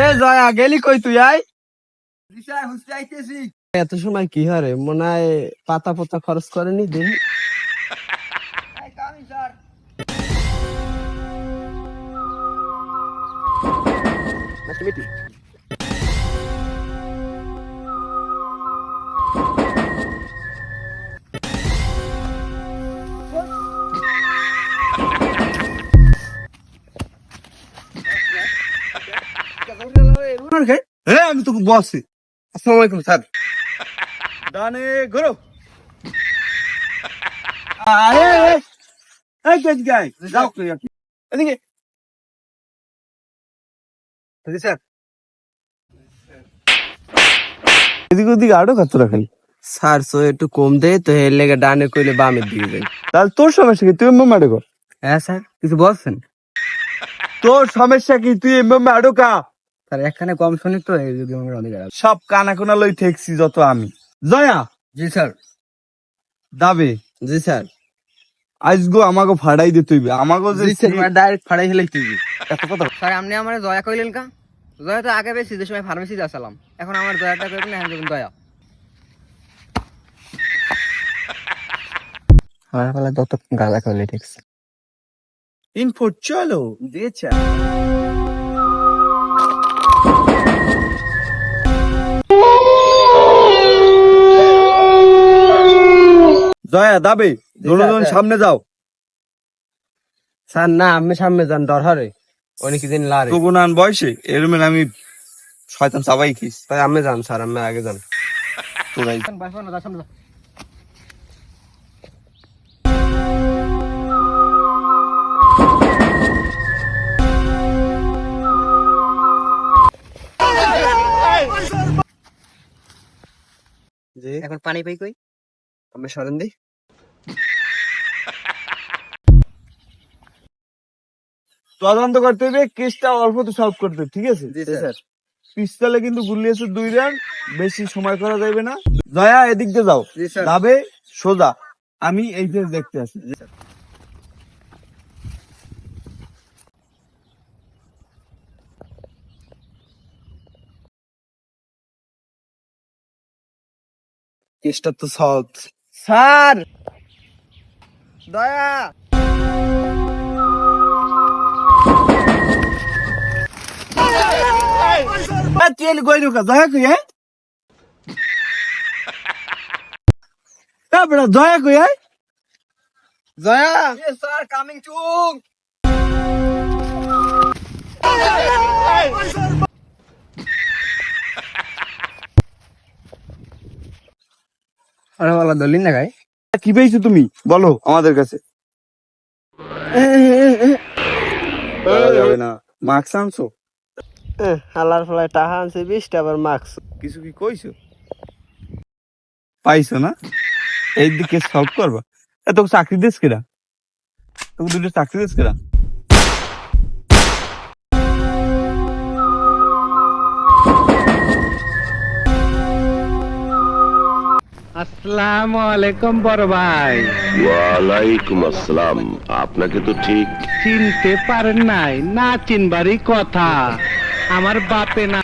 এ জয়া গেলি কই তুই আই? এত সময় কি হারে মনে হয় পাতা পাতা খরচ করেনি দিন। আমি তোকে বলছি। আসসালামু আলাইকুম স্যার। ডানে ঘুরো। আরে এই গেট গাই যাও তুই এদিকে। স্যার এদিকে ওদিকে আরো কত রাখেন স্যার সো একটু কম দে তো এর লেগে ডানে কইলে বামের দিকে যাই। তাহলে তোর সমস্যা কি? তুই এমএম আডো কর। হ্যাঁ স্যার কিছু বলছেন? তোর সমস্যা কি? তুই এমএম আডো কা। স্যার একখানে কম শুনি তো এই যদি আমার অনেক সব কানা কোনা লই ঠেকছি যত আমি। জয়া জি স্যার। দাবে জি স্যার। আজগো আমাকে ফাড়াই দে তুই আমাকে যে জি স্যার ডাইরেক্ট ফাড়াই হেলাই তুই এত কথা। স্যার আপনি আমার দয়া কইলেন কা? দয়া তো আগে বেশি যে সময় ফার্মেসি আসলাম, এখন আমার দয়াটা করবেন না, এখন করবেন দয়া। আমার বেলা যত গালা কইলে ঠিক ইনফো চলো দিয়েছে। জয়া দাবে দুজন সামনে যাও। স্যার না আমি সামনে যান ডর হরে অনেক দিন লারে তো গুনান বয়সে এরমেন আমি শয়তান চাবাই খিস। তাই আমি যান স্যার আমি আগে যান। তোরাই জি এখন পানি পাই কই? আমি সরেন দি। তদন্ত করতে হবে, কেসটা অল্প তো সলভ করতে হবে, ঠিক আছে? জি স্যার। পিস্তলে কিন্তু গুলি আছে 2 রাউন্ড, বেশি সময় করা যাবে না। জয়া এদিক দিয়ে যাও, জি স্যার। যাবে সোজা, আমি এই যে দেখতে আছি। কেসটা তো সলভ। স্যার দয়া তেল গইলো কা জয়া কই হ্যাঁ? বড় জয়া কই হ্যাঁ? Jaya sir coming to. আরে বালা দলিন না গায় কি পেয়েছো তুমি বলো আমাদের কাছে। বলা যাবে না। মার্কস আনছো? হালার ফলায় টাহা আনছে 20টা আবার মার্কস। কিছু কি কইছো? পাইছো না? এই দিকে সলভ করবা। তোকে চাকরি দিস কিরা? তোকে দুটো চাকরি দিস কিরা? আসসালামু আলাইকুম বড় ভাই। ওয়ালাইকুম আসসালাম। আপনাকে তো ঠিক চিনতে পারেন নাই? না চিনবারই কথা। আমার বাপে না